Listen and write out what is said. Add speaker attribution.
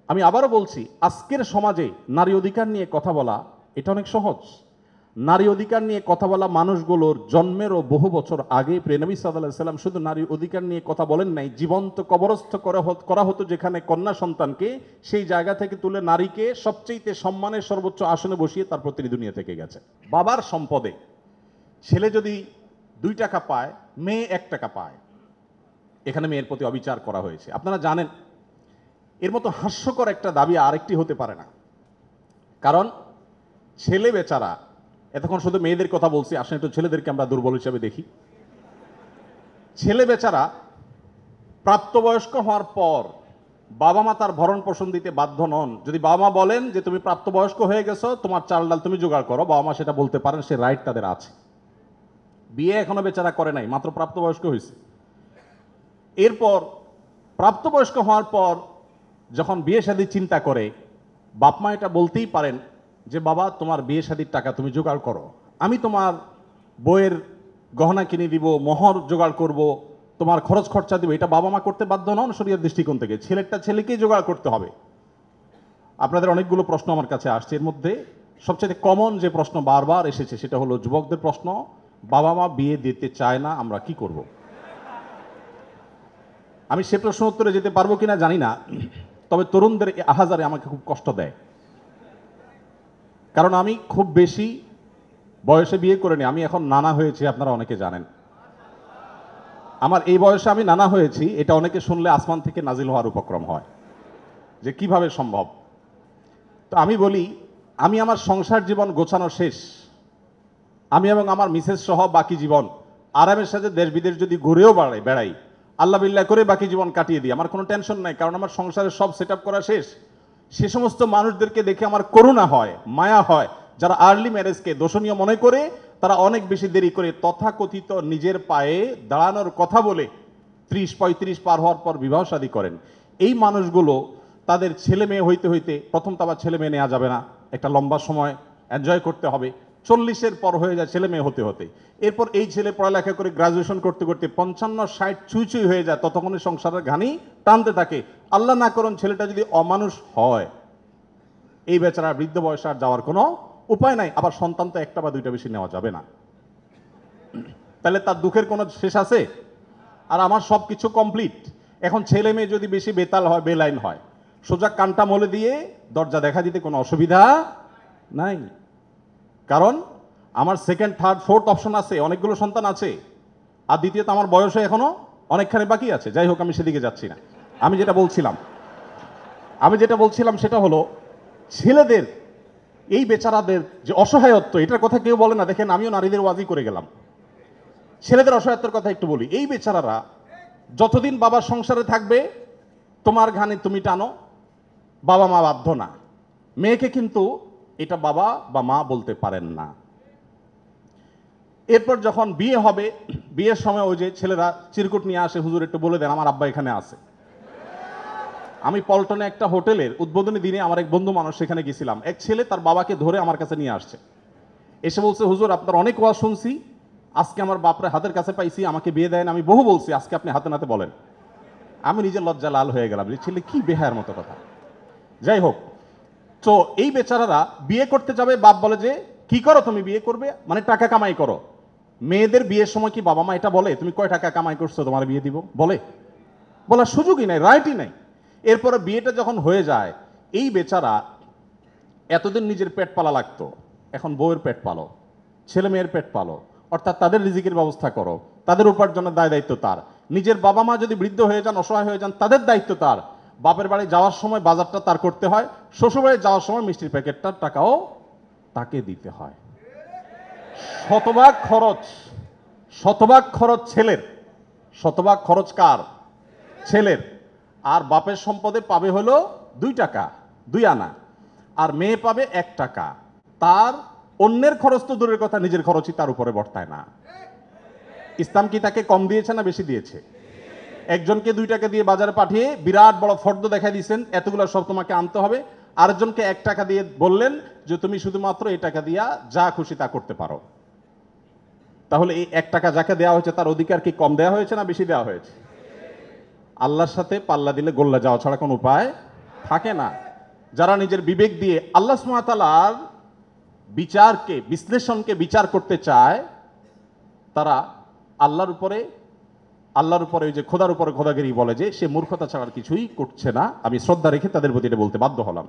Speaker 1: আমি আবারও বলছি, আজকের সমাজে নারী অধিকার নিয়ে কথা বলা এটা অনেক সহজ। নারী অধিকার নিয়ে কথা বলা মানুষগুলোর জন্মেরও বহু বছর আগে প্রিয় নবী সাল্লাল্লাহু আলাইহি সাল্লাম শুধু নারী অধিকার নিয়ে কথা বলেন নাই, জীবন্ত কবরস্থ করা হতো যেখানে কন্যা সন্তানকে, সেই জায়গা থেকে তুলে নারীকে সবচেয়ে সম্মানের সর্বোচ্চ আসনে বসিয়ে তারপর তিনি দুনিয়া থেকে গেছেন। বাবার সম্পদে ছেলে যদি 2 টাকা পায়, মেয়ে 1 টাকা পায়, এখানে মেয়ের প্রতি অবিচার করা হয়েছে। আপনারা জানেন এর মতো হাস্যকর একটা দাবি আরেকটি হতে পারে না। কারণ ছেলে বেচারা, এতক্ষণ শুধু মেয়েদের কথা বলছি, আসলে একটু ছেলেদেরকে আমরা দুর্বল হিসেবে দেখি। ছেলে বেচারা প্রাপ্তবয়স্ক হওয়ার পর বাবা মা তার ভরণ পোষণ দিতে বাধ্য নন। যদি বাবা মা বলেন যে তুমি প্রাপ্তবয়স্ক হয়ে গেছো, তোমার চাল ডাল তুমি জোগাড় করো, বাবা মা সেটা বলতে পারেন, সে রাইট তাদের আছে। বিয়ে এখনো বেচারা করে নাই, মাত্র প্রাপ্তবয়স্ক হয়েছে। এরপর প্রাপ্তবয়স্ক হওয়ার পর যখন বিয়ে শাদী চিন্তা করে, বাপ মা এটা বলতেই পারেন যে বাবা তোমার বিয়ে শাদীর টাকা তুমি জোগাড় করো, আমি তোমার বইয়ের গহনা কিনে দিব, মোহর জোগাড় করব, তোমার খরচ খরচা দিব। এটা বাবা মা করতে বাধ্য নন শরীয়তের দৃষ্টিকোণ থেকে, ছেলেটা ছেলেকেই জোগাড় করতে হবে। আপনাদের অনেকগুলো প্রশ্ন আমার কাছে আসছে, এর মধ্যে সবচেয়ে কমন যে প্রশ্ন বারবার এসেছে সেটা হলো যুবকদের প্রশ্ন, বাবা মা বিয়ে দিতে চায় না, আমরা কি করব? আমি সে প্রশ্ন উত্তরে যেতে পারবো কিনা জানি না, তবে তরুণদের আহাজারে আমাকে খুব কষ্ট দেয়। কারণ আমি খুব বেশি বয়সে বিয়ে করিনি, আমি এখন নানা হয়েছি, আপনারা অনেকে জানেন। আমার এই বয়সে আমি নানা হয়েছি, এটা অনেকে শুনলে আসমান থেকে নাজিল হওয়ার উপক্রম হয় যে কিভাবে সম্ভব। তো আমি বলি, আমি আমার সংসার জীবন গোছানো শেষ, আমি এবং আমার মিসেস সহ বাকি জীবন আরামের সাথে দেশ বিদেশ যদি ঘুরেও বেড়াই, আল্লাহ বিল্লাহ করে বাকি জীবন কাটিয়ে দিই, আমার কোনো টেনশন নাই, কারণ আমার সংসারের সব সেট আপ করা শেষ। সে সমস্ত মানুষদেরকে দেখে আমার করুণা হয়, মায়া হয়, যারা আর্লি ম্যারেজকে দোষণীয় মনে করে, তারা অনেক বেশি দেরি করে তথাকথিত নিজের পায়ে দাঁড়ানোর কথা বলে 30-35 পার হওয়ার পর বিবাহ শাদী করেন। এই মানুষগুলো তাদের ছেলে মেয়ে হইতে হইতে, প্রথম তো আবার ছেলে মেয়ে নেওয়া যাবে না, একটা লম্বা সময় এনজয় করতে হবে, 40-এর পর হয়ে যায় ছেলে মেয়ে হতে হতে। এরপর এই ছেলে পড়ালেখা করে গ্রাজুয়েশন করতে করতে 55-60 ছুঁই হয়ে যায়, ততক্ষণে সংসারের ঘানি টানতে থাকে। আল্লাহ না করুন ছেলেটা যদি অমানুষ হয়, এই বেচারা বৃদ্ধ বয়সে আর যাওয়ার কোনো উপায় নাই। আবার সন্তান তো 1টা বা 2টা বেশি নেওয়া যাবে না, তাহলে তার দুঃখের কোনো শেষ আছে? আর আমার সব কিছু কমপ্লিট। এখন ছেলে মেয়ে যদি বেশি বেতাল হয়, বেলাইন হয়, সোজা কানটা মলে দিয়ে দরজা দেখা দিতে কোনো অসুবিধা নাই। কারণ আমার 2nd, 3rd, 4th অপশন আছে, অনেকগুলো সন্তান আছে। আর দ্বিতীয়ত আমার বয়সে এখনো অনেকখানি বাকি আছে। যাই হোক, আমি সেদিকে যাচ্ছি না। আমি যেটা বলছিলাম সেটা হলো, ছেলেদের এই বেচারাদের যে অসহায়ত্ব, এটার কথা কেউ বলে না। দেখেন, আমিও নারীদের ওয়াজি করে গেলাম, ছেলেদের অসহায়ত্বের কথা একটু বলি। এই বেচারারা যতদিন বাবার সংসারে থাকবে, তোমার ঘানি তুমি টানো, বাবা মা বাধ্য না। মেয়েকে কিন্তু এটা বাবা বা মা বলতে পারেন না। এরপর যখন বিয়ে হবে, বিয়ের সময় ওই যে ছেলেরা চিরকুট নিয়ে আসে, হুজুর একটু বলে দেন আমার আব্বা এখানে আছে। আমি পল্টনে একটা হোটেলের উদ্বোধনী দিনে আমার এক বন্ধু মানুষ সেখানে গেছিলাম, এক ছেলে তার বাবাকে ধরে আমার কাছে নিয়ে আসছে, এসে বলছে হুজুর আপনার অনেক ওয়াজ শুনছি, আজকে আমার বাপরে হাতের কাছে পাইছি, আমাকে বিয়ে দেন, আমি বহু বলছি, আজকে আপনি হাতে নাতে বলেন। আমি নিজের লজ্জা লাল হয়ে গেলাম, ছেলে কি বেহায়ার মতো কথা। যাই হোক, তো এই বেচারারা বিয়ে করতে যাবে, বাপ বলে যে কি করো তুমি, বিয়ে করবে মানে টাকা কামাই করো। মেয়েদের বিয়ের সময় কি বাবা মা এটা বলে তুমি কয় টাকা কামাই করছো তোমার বিয়ে দিব? বলার সুযোগই নাই, রাইটই নাই। এরপরে বিয়েটা যখন হয়ে যায়, এই বেচারা এতদিন নিজের পেট পালা লাগতো, এখন বউয়ের পেট পালো, ছেলে মেয়ের পেট পালো, অর্থাৎ তাদের রিজিকের ব্যবস্থা করো, তাদের উপার্জনের দায় দায়িত্ব তার। নিজের বাবা মা যদি বৃদ্ধ হয়ে যান, অসহায় হয়ে যান, তাদের দায়িত্ব তার। বাপের বাড়ি যাওয়ার সময় বাজারটা তার করতে হয়, শ্বশুর বাড়ি যাওয়ার সময় মিষ্টির প্যাকেটটার টাকাও তাকে দিতে হয়। শতভাগ খরচ ছেলের, শতভাগ খরচ কার? ছেলের। আর বাপের সম্পদে পাবে হলো 2 টাকা, 2 আনা, আর মেয়ে পাবে 1 টাকা। তার অন্যের খরচ তো দূরের কথা, নিজের খরচই তার উপরে বর্তায় না। ইসলাম কি তাকে কম দিয়েছে না বেশি দিয়েছে? একজনকে 2 টাকা দিয়ে বাজারে পাঠিয়ে বিরাট বড় ফর্দ দেখা দিয়েছেন, এতগুলো সব তোমাকে আনতে হবে। আরেকজনকে 1 টাকা দিয়ে বললেন যে তুমি শুধুমাত্র এই টাকা দিয়া যা খুশি তা করতে পারো। তাহলে এই 1 টাকা যাকে দেওয়া হয়েছে তার অধিকার কি কম দেওয়া হয়েছে না বেশি দেওয়া হয়েছে? আল্লাহর সাথে পাল্লা দিলে গোল্লা যাওয়া ছাড়া কোনো উপায় থাকে না। যারা নিজের বিবেক দিয়ে আল্লাহ সুবহানাহু ওয়া তাআলার বিচারকে, বিশ্লেষণকে বিচার করতে চায়, তারা আল্লাহর উপরে ওই যে খোদার উপরে খোদাগিরি বলে, যে সে মূর্খতা ছাড়া আর কিছুই করছে না। আমি শ্রদ্ধা রেখে তাদের প্রতি এটা বলতে বাধ্য হলাম।